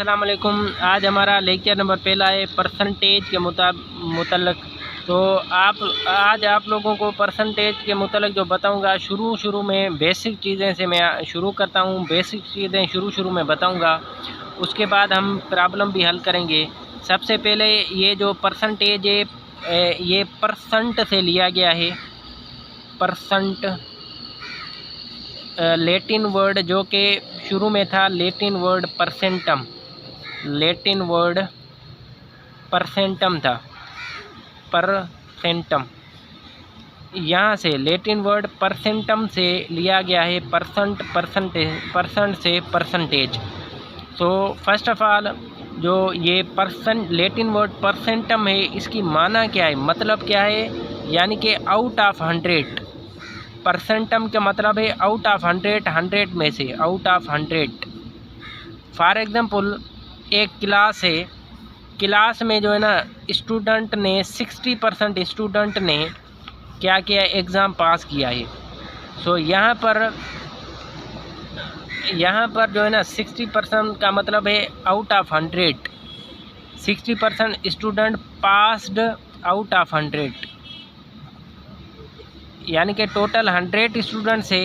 अस्सलाम वालेकुम। आज हमारा लेक्चर नंबर पहला है परसेंटेज के मुतल्लक। तो आज आप लोगों को परसेंटेज के मुतल्लक जो बताऊंगा, शुरू में बेसिक चीज़ें से मैं शुरू करता हूं। बेसिक चीज़ें शुरू में बताऊंगा, उसके बाद हम प्रॉब्लम भी हल करेंगे। सबसे पहले ये जो परसेंटेज है ये परसेंट से लिया गया है। परसेंट लैटिन वर्ड जो कि शुरू में था लैटिन वर्ड परसेंटम। लैटिन वर्ड परसेंटम था, परसेंटम। यहाँ से लैटिन वर्ड परसेंटम से लिया गया है परसेंट से परसेंटेज। तो फर्स्ट ऑफ ऑल जो ये लैटिन वर्ड परसेंटम है, इसकी माना क्या है, मतलब क्या है, यानी कि आउट ऑफ 100। परसेंटम का मतलब है आउट ऑफ 100 में से, आउट ऑफ 100। फॉर एग्जांपल एक क्लास है, क्लास में जो है ना स्टूडेंट ने 60% स्टूडेंट ने क्या किया, एग्ज़ाम पास किया है। सो यहाँ पर जो है ना 60% का मतलब है out of 100। 60% student passed out of 100, यानी कि टोटल 100 स्टूडेंट से,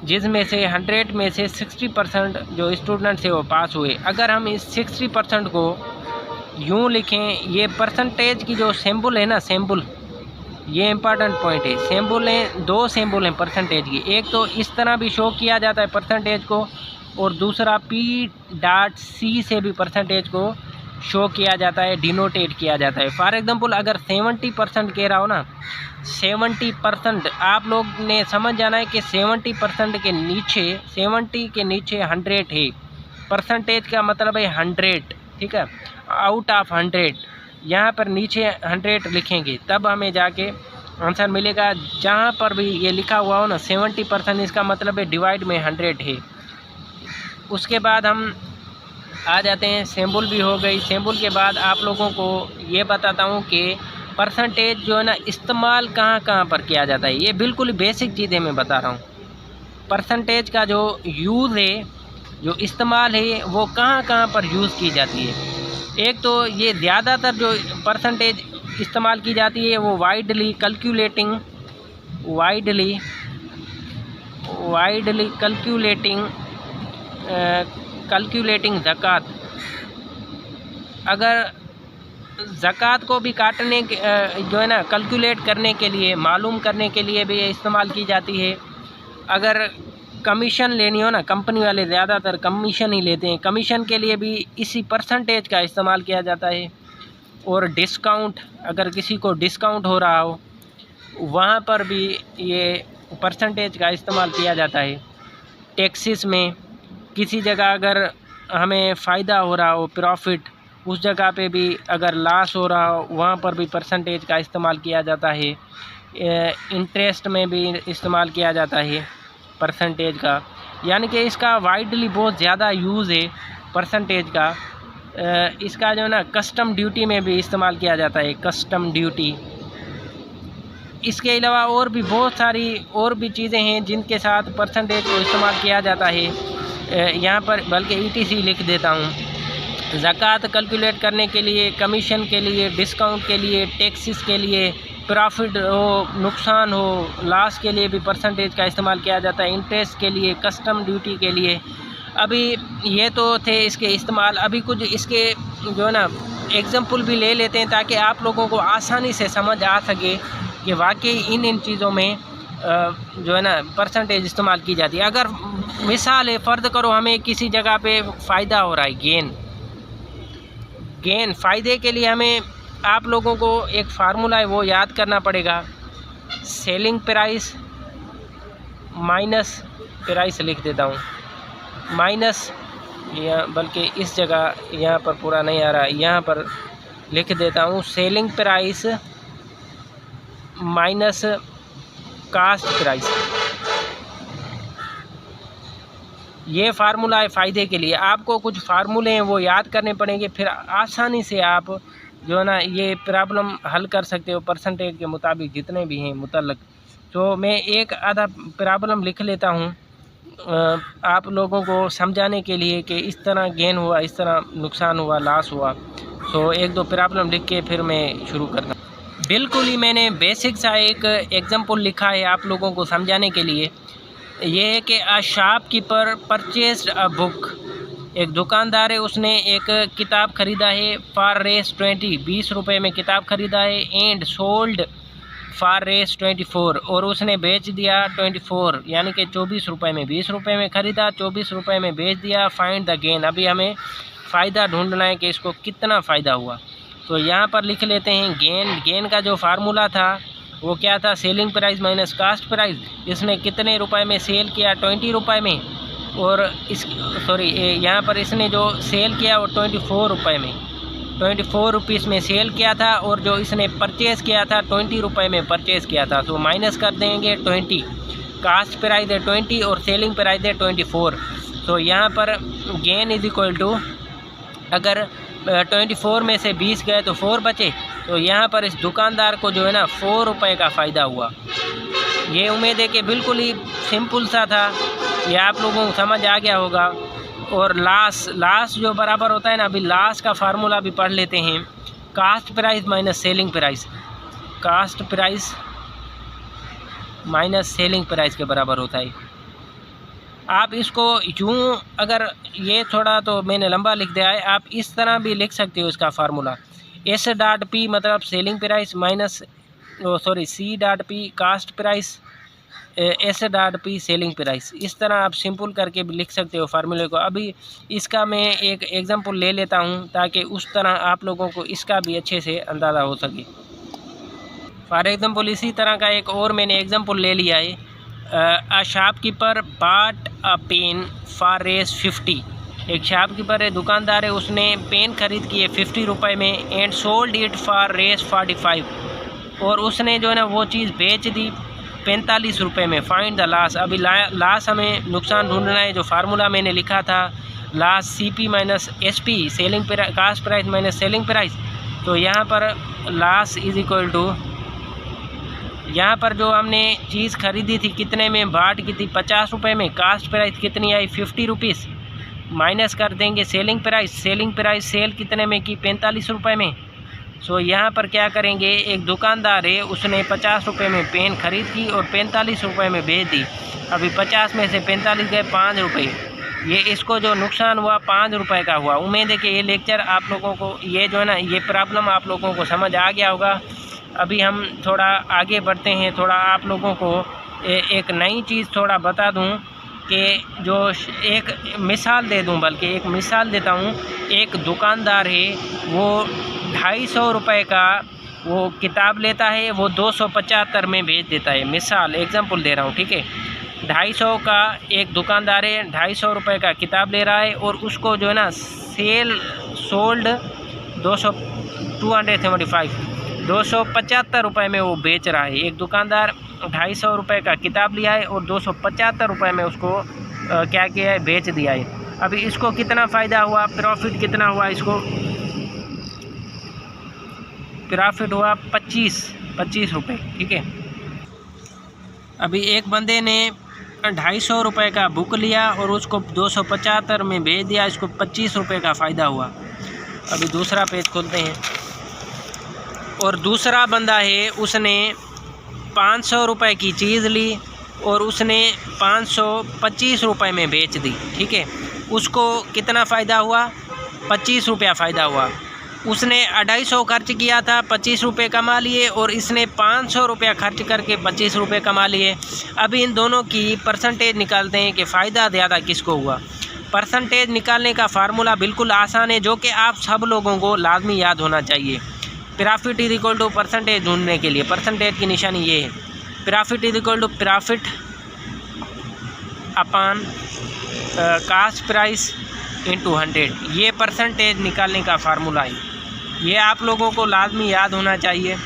जिसमें से 100 में से 60% जो स्टूडेंट्स है वो पास हुए। अगर हम इस 60% को यूँ लिखें, ये परसेंटेज की जो सिंबल है ना, सिंबल, ये इम्पॉर्टेंट पॉइंट है। सिंबल हैं, दो सिंबल हैं परसेंटेज की। एक तो इस तरह भी शो किया जाता है परसेंटेज को, और दूसरा P.C से भी परसेंटेज को शो किया जाता है, डिनोटेट किया जाता है। फॉर एग्जांपल अगर 70% कह रहा हो ना, 70%, आप लोग ने समझ जाना है कि 70% के नीचे, 70 के नीचे 100 है। परसेंटेज का मतलब है 100, ठीक है, आउट ऑफ 100। यहाँ पर नीचे 100 लिखेंगे, तब हमें जाके आंसर मिलेगा। जहाँ पर भी ये लिखा हुआ हो ना 70%, इसका मतलब है डिवाइड में 100 है। उसके बाद हम आ जाते हैं, सिंबल भी हो गई। सिंबल के बाद आप लोगों को ये बताता हूँ कि परसेंटेज जो है ना इस्तेमाल कहाँ पर किया जाता है। ये बिल्कुल बेसिक चीज़ें मैं बता रहा हूँ। परसेंटेज का जो यूज़ है, जो इस्तेमाल है, वो कहाँ पर यूज़ की जाती है। एक तो ये ज़्यादातर जो परसेंटेज इस्तेमाल की जाती है वो वाइडली कैलकुलेटिंग ज़कात। अगर ज़कात को भी काटने के जो है ना कैलकुलेट करने के लिए, मालूम करने के लिए भी इस्तेमाल की जाती है। अगर कमीशन लेनी हो ना, कंपनी वाले ज़्यादातर कमीशन ही लेते हैं, कमीशन के लिए भी इसी परसेंटेज का इस्तेमाल किया जाता है। और डिस्काउंट, अगर किसी को डिस्काउंट हो रहा हो, वहाँ पर भी ये परसेंटेज का इस्तेमाल किया जाता है। टैक्सेस में किसी जगह अगर हमें फ़ायदा हो रहा हो, प्रॉफिट, उस जगह पे भी अगर लॉस हो रहा हो, वहाँ पर भी परसेंटेज का इस्तेमाल किया जाता है। इंटरेस्ट में भी इस्तेमाल किया जाता है परसेंटेज का, यानी कि इसका वाइडली बहुत ज़्यादा यूज़ है परसेंटेज का। इसका जो है ना कस्टम ड्यूटी में भी इस्तेमाल किया जाता है, कस्टम ड्यूटी। इसके अलावा और भी बहुत सारी और भी चीज़ें हैं जिनके साथ परसेंटेज को इस्तेमाल किया जाता है। यहाँ पर बल्कि ETC लिख देता हूँ। ज़कात कैलकुलेट करने के लिए, कमीशन के लिए, डिस्काउंट के लिए, टैक्सेस के लिए, प्रॉफिट हो, नुकसान हो, लॉस के लिए भी परसेंटेज का इस्तेमाल किया जाता है। इंटरेस्ट के लिए, कस्टम ड्यूटी के लिए। अभी ये तो थे इसके इस्तेमाल। अभी कुछ इसके जो है ना एग्जांपल भी ले लेते हैं, ताकि आप लोगों को आसानी से समझ आ सके कि वाकई इन चीज़ों में जो है ना परसेंटेज इस्तेमाल की जाती है। अगर मिसाल है, फ़र्ज़ करो हमें किसी जगह पे फ़ायदा हो रहा है, गेन फ़ायदे के लिए हमें आप लोगों को एक फार्मूला है वो याद करना पड़ेगा। सेलिंग प्राइस माइनस प्राइस लिख देता हूँ, माइनस, या बल्कि इस जगह यहाँ पर पूरा नहीं आ रहा, यहाँ पर लिख देता हूँ selling price minus cost price. ये फार्मूला है फ़ायदे के लिए। आपको कुछ फार्मूले हैं वो याद करने पड़ेंगे, फिर आसानी से आप जो है ना ये प्रॉब्लम हल कर सकते हो परसेंटेज के मुताबिक जितने भी हैं मुतल्लक। तो मैं एक आधा प्रॉब्लम लिख लेता हूँ, आप लोगों को समझाने के लिए कि इस तरह गेन हुआ, इस तरह नुकसान हुआ, लॉस हुआ। तो एक दो प्रॉब्लम लिख के फिर मैं शुरू करता हूँ। बिल्कुल ही मैंने बेसिक सा एक एग्जांपल लिखा है आप लोगों को समझाने के लिए। ये है कि a shopkeeper purchased a book. एक दुकानदार है, उसने एक किताब ख़रीदा है फॉर रेस 20 रुपये में किताब ख़रीदा है। एंड सोल्ड फॉर रेस 24, और उसने बेच दिया 24, यानी कि 24 रुपये में। 20 रुपये में ख़रीदा, 24 रुपये में बेच दिया। Find the gain. अभी हमें फ़ायदा ढूंढना है कि इसको कितना फ़ायदा हुआ। तो यहाँ पर लिख लेते हैं गेन का जो फार्मूला था वो क्या था, selling price minus cost price. इसने कितने रुपए में सेल किया, 20 रुपये में, और यहाँ पर इसने जो सेल किया वो 24 रुपये में, 24 रुपीज़ में सेल किया था, और जो इसने परचेज़ किया था 20 रुपये में परचेज़ किया था। तो माइनस कर देंगे 20, कास्ट प्राइस है 20 और सेलिंग प्राइस है 24। तो यहाँ पर गेन इज इक्वल टू, अगर 24 में से 20 गए तो 4 बचे। तो यहाँ पर इस दुकानदार को जो है ना 4 रुपये का फ़ायदा हुआ। ये उम्मीद है कि बिल्कुल ही सिंपल सा था, ये आप लोगों को समझ आ गया होगा। और लास जो बराबर होता है ना, अभी लास का फार्मूला भी पढ़ लेते हैं। Cost price minus selling price, cost price minus selling price के बराबर होता है। आप इसको यूँ, अगर ये थोड़ा तो मैंने लंबा लिख दिया है, आप इस तरह भी लिख सकते हो इसका फार्मूला। S.P मतलब selling price minus C.P cost price, S.P selling price. इस तरह आप सिंपल करके भी लिख सकते हो फार्मूले को। अभी इसका मैं एक एग्जांपल ले लेता हूं ताकि उस तरह आप लोगों को इसका भी अच्छे से अंदाज़ा हो सके। फॉर एग्जांपल इसी तरह का एक और मैंने एग्जांपल ले लिया है। A shopkeeper bought a pen for Rs 50। एक शॉपकीपर है, दुकानदार है, उसने पेन खरीद की है 50 रुपये में। And sold it for Rs 45, और उसने जो है ना वो चीज़ बेच दी 45 रुपये में। Find the loss. अभी लॉस हमें नुकसान ढूंढना है। जो फार्मूला मैंने लिखा था, loss CP minus SP, selling cost price minus selling price. तो यहाँ पर लॉस इज इक्वल टू, यहाँ पर जो हमने चीज़ खरीदी थी कितने में, बाट की थी 50 रुपये में, कास्ट प्राइस कितनी आई 50 रुपीज़, माइनस कर देंगे सेलिंग प्राइस सेल कितने में की 45 रुपये में। सो यहाँ पर क्या करेंगे, एक दुकानदार है, उसने 50 रुपये में पेन खरीद की और 45 रुपये में बेच दी। अभी 50 में से 45 गए 5 रुपये। ये इसको जो नुकसान हुआ 5 रुपये का हुआ। उम्मीद है कि ये लेक्चर आप लोगों को, ये जो है ना ये प्रॉब्लम आप लोगों को समझ आ गया होगा। अभी हम थोड़ा आगे बढ़ते हैं। थोड़ा आप लोगों को एक नई चीज़ थोड़ा बता दूं कि जो एक मिसाल दे दूं, बल्कि एक मिसाल देता हूं। एक दुकानदार है, वो 250 रुपये का वो किताब लेता है, वो 275 में बेच देता है। मिसाल एग्जांपल दे रहा हूँ, ठीक है। 250 का एक दुकानदार है, 250 रुपये का किताब ले रहा है, और उसको जो है ना सोल्ड 275 रुपये में वो बेच रहा है। एक दुकानदार 250 रुपये का किताब लिया है और 275 रुपये में उसको क्या किया है, बेच दिया है। अभी इसको कितना फ़ायदा हुआ, प्रॉफिट कितना हुआ, इसको प्रॉफिट हुआ 25 रुपये, ठीक है। अभी एक बंदे ने 250 रुपये का बुक लिया और उसको 275 में बेच दिया, इसको 25 रुपये का फ़ायदा हुआ। अभी दूसरा पेज खोलते हैं। और दूसरा बंदा है, उसने 500 रुपये की चीज़ ली और उसने 525 रुपये में बेच दी, ठीक है। उसको कितना फ़ायदा हुआ, 25 रुपया फ़ायदा हुआ। उसने 250 खर्च किया था, 25 रुपये कमा लिए, और इसने 500 रुपया खर्च करके 25 रुपये कमा लिए। अभी इन दोनों की परसेंटेज निकालते हैं कि फ़ायदा ज़्यादा किसको हुआ। परसेंटेज निकालने का फार्मूला बिल्कुल आसान है, जो कि आप सब लोगों को लाजमी याद होना चाहिए। Profit is equal to percentage ढूंढने के लिए परसेंटेज की निशानी ये है। Profit is equal to profit upon cost price into 100। ये परसेंटेज निकालने का फार्मूला है। ये आप लोगों को लाजमी याद होना चाहिए।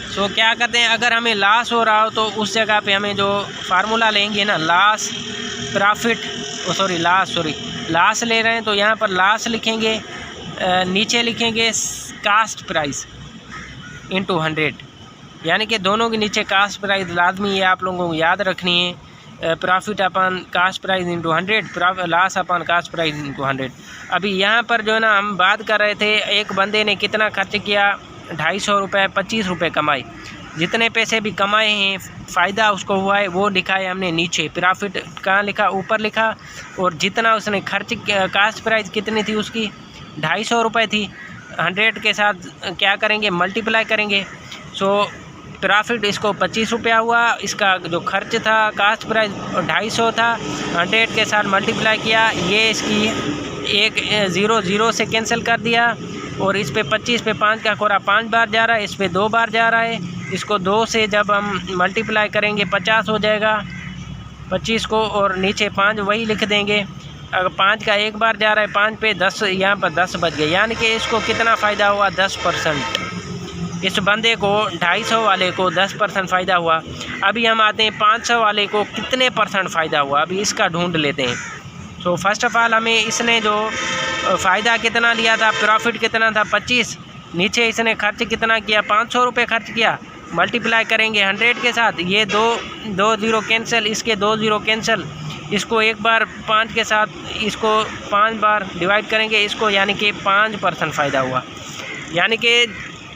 सो क्या करते हैं, अगर हमें लॉस हो रहा हो तो उस जगह पे हमें जो फार्मूला लेंगे ना, लॉस ले रहे हैं तो यहाँ पर लॉस लिखेंगे, नीचे लिखेंगे कास्ट प्राइस इंटू 100, यानी कि दोनों के नीचे कास्ट प्राइस लाजमी है, आप लोगों को याद रखनी है। प्रॉफिट अपन कास्ट प्राइस इंटू 100, लॉस अपन कास्ट प्राइस इंटू 100। अभी यहाँ पर जो है ना हम बात कर रहे थे, एक बंदे ने कितना खर्च किया, 250 रुपये, 25 रुपये कमाए। जितने पैसे भी कमाए हैं, फ़ायदा उसको हुआ है, वो लिखा है हमने नीचे। प्रॉफिट कहाँ लिखा, ऊपर लिखा। और जितना उसने खर्च, कास्ट प्राइस कितनी थी उसकी, 250 रुपये थी। 100 के साथ क्या करेंगे, मल्टीप्लाई करेंगे। सो प्रॉफिट इसको 25 रुपया हुआ। इसका जो खर्च था, कास्ट प्राइस 250 था, 100 के साथ मल्टीप्लाई किया। ये इसकी एक 0 से कैंसिल कर दिया। और इस पे 25 पे 5 का कोरा 5 बार जा रहा है, इस पे 2 बार जा रहा है। इसको 2 से जब हम मल्टीप्लाई करेंगे 50 हो जाएगा 25 को, और नीचे 5 वही लिख देंगे। अगर 5 का एक बार जा रहा है, 5 पे 10, यहाँ पर 10 बच गए। यानी कि इसको कितना फ़ायदा हुआ, 10%। इस बंदे को 250 वाले को 10% फ़ायदा हुआ। अभी हम आते हैं 500 वाले को कितने % फ़ायदा हुआ, अभी इसका ढूंढ लेते हैं। तो फर्स्ट ऑफ़ ऑल हमें इसने जो फ़ायदा कितना लिया था, प्रॉफिट कितना था 25, नीचे इसने खर्च कितना किया, 500 रुपये खर्च किया। मल्टीप्लाई करेंगे 100 के साथ, ये दो ज़ीरो कैंसिल, इसके 2 ज़ीरो कैंसिल। इसको एक बार 5 के साथ इसको 5 बार डिवाइड करेंगे इसको, यानी कि 5% फ़ायदा हुआ। यानी कि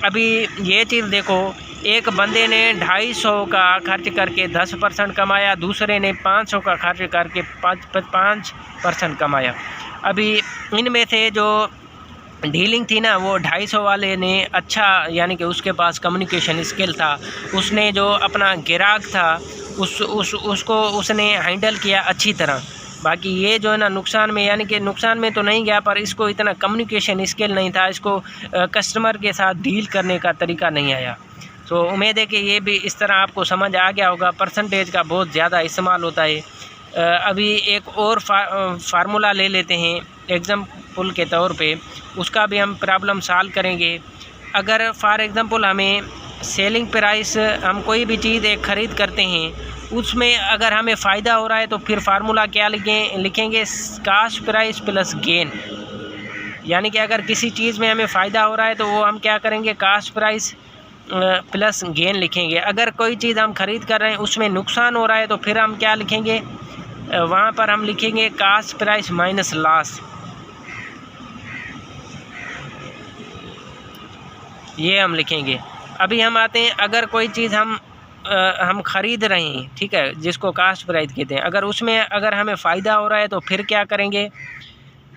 अभी ये चीज़ देखो, एक बंदे ने 250 का खर्च करके 10% कमाया, दूसरे ने 500 का खर्च करके 5% कमाया। अभी इनमें से जो डीलिंग थी ना, वो 250 वाले ने अच्छा, यानी कि उसके पास कम्युनिकेशन स्किल था, उसने जो अपना ग्राहक था उसको उसने हैंडल किया अच्छी तरह। बाकी ये जो है ना नुकसान में, यानी कि नुकसान में तो नहीं गया, पर इसको इतना कम्युनिकेशन स्किल नहीं था, इसको कस्टमर के साथ डील करने का तरीका नहीं आया। तो उम्मीद है कि ये भी इस तरह आपको समझ आ गया होगा। परसेंटेज का बहुत ज़्यादा इस्तेमाल होता है। अभी एक और फार्मूला ले लेते हैं एग्जाम्पल के तौर पे, उसका भी हम प्रॉब्लम सॉल्व करेंगे। अगर फॉर एग्ज़ाम्पल हमें सेलिंग प्राइस, हम कोई भी चीज़ एक ख़रीद करते हैं, उसमें अगर हमें फ़ायदा हो रहा है तो फिर फार्मूला क्या लिखेंगे, कास्ट प्राइस प्लस गेन। यानी कि अगर किसी चीज़ में हमें फ़ायदा हो रहा है तो वो हम क्या करेंगे, कास्ट प्राइस प्लस गेन लिखेंगे। अगर कोई चीज़ हम ख़रीद कर रहे हैं उसमें नुकसान हो रहा है तो फिर हम क्या लिखेंगे, वहाँ पर हम लिखेंगे कास्ट प्राइस माइनस लॉस। ये हम लिखेंगे। अभी हम आते हैं, अगर कोई चीज़ हम ख़रीद रहे हैं, ठीक है, जिसको कास्ट प्राइस कहते हैं, अगर उसमें अगर हमें फ़ायदा हो रहा है तो फिर क्या करेंगे,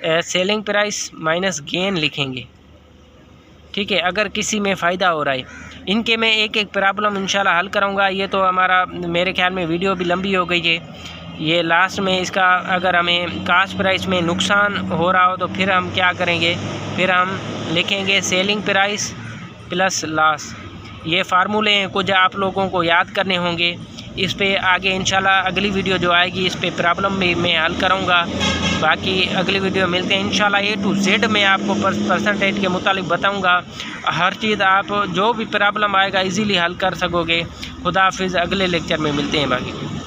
सेलिंग प्राइस माइनस गेन लिखेंगे। ठीक है, अगर किसी में फ़ायदा हो रहा है। इनके मैं एक एक प्रॉब्लम इंशाल्लाह हल करूँगा। ये तो हमारा मेरे ख्याल में वीडियो भी लंबी हो गई है। ये लास्ट में इसका, अगर हमें कास्ट प्राइस में नुकसान हो रहा हो तो फिर हम क्या करेंगे, फिर हम लिखेंगे सेलिंग प्राइस प्लस लॉस। ये फार्मूले हैं, कुछ आप लोगों को याद करने होंगे। इस पे आगे इंशाल्लाह अगली वीडियो जो आएगी इस पे प्रॉब्लम भी मैं हल करूँगा। बाकी अगली वीडियो मिलते हैं इंशाल्लाह। A to Z मैं आपको परसेंटेज के मुतालिक बताऊँगा। हर चीज़ आप जो भी प्रॉब्लम आएगा इजीली हल कर सकोगे। खुदा हाफिज़, अगले लेक्चर में मिलते हैं बाकी।